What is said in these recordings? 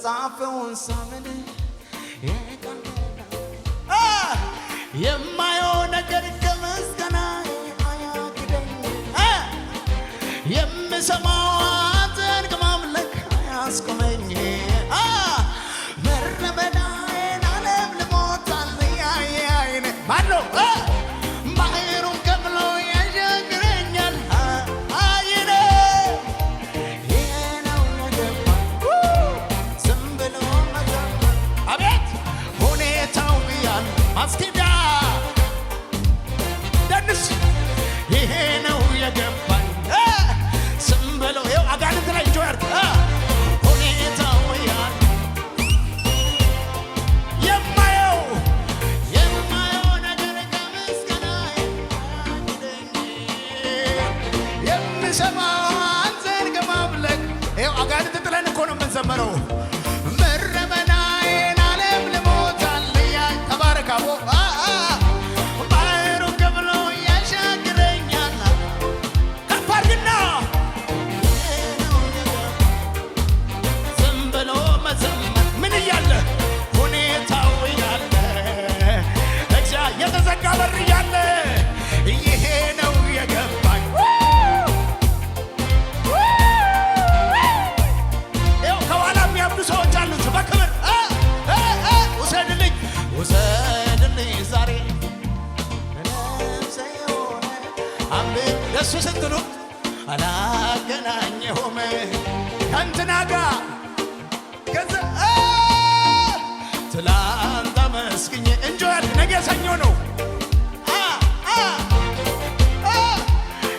የተጻፈውን ሳምን የማየው ነገር ከምስጋና አያግደኝ የምሰማው አንተን ከማምለክ አያስቆመኝ መረበዳዬን አለምልሞታል ያየኝ ማነው ባህሩን ከፍሎ ያሻግረኛል አይኔ ይሄ ነው የገባኝ ዝም ብሎ መዘመር አቤት ሁኔታው ያል አስኪዳ ደንስ ይሄ ነው የገባኝ ዝም ብሎ ይኸው አጋንንት ላይ ጆር ሁኔታው ያል የማየው ነገር ከምስጋና የምሰማው አንተን ከማምለክ ይኸው አጋንንት ጥለን እኮ ነው የምንዘመረው መረመናዬን ዓለም ልሞታል ተባረካቦ ባህሩን ከፍሎ ያሻግረኛል ከፍ አድርግና ዝም ብሎ መዘመር ምን እያለ ሁኔታው እያለ የተዘጋ በር እያለ ይሄ ነው የገባኝ ይኸው ከኋላ የሚያብዱ ሰዎች አሉት በክብር ውሰድልኝ ዛሬ ነፍሴ የሆነ አሜን ደሱ ስትሉ አላገናኘሁም ከእንትና ጋር ከዛ ትላንት አመስግኜ እንጆያል ነገ ሰኞ ነው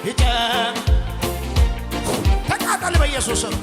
ይጨም ተቃጠል በኢየሱስም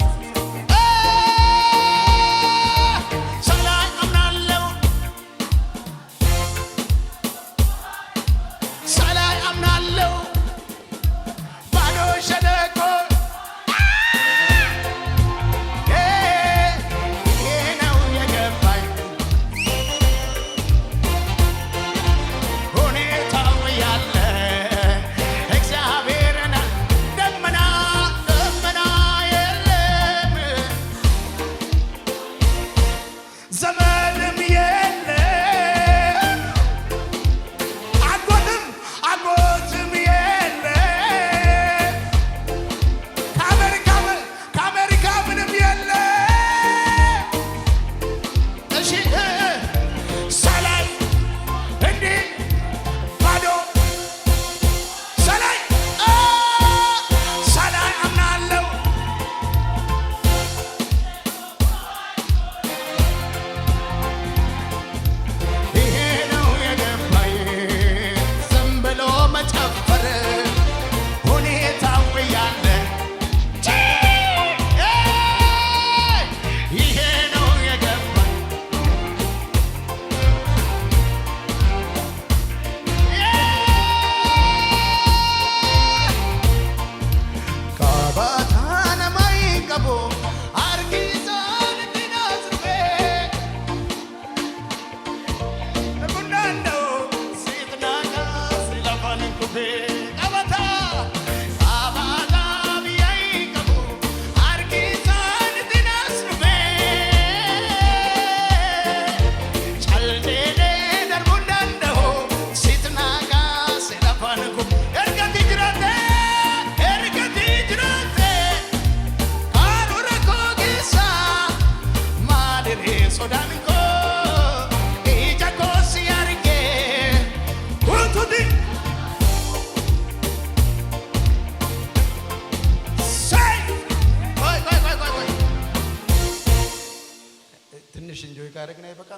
ትንሽ እንጆይ ካረግና ይበቃ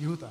ይውጣ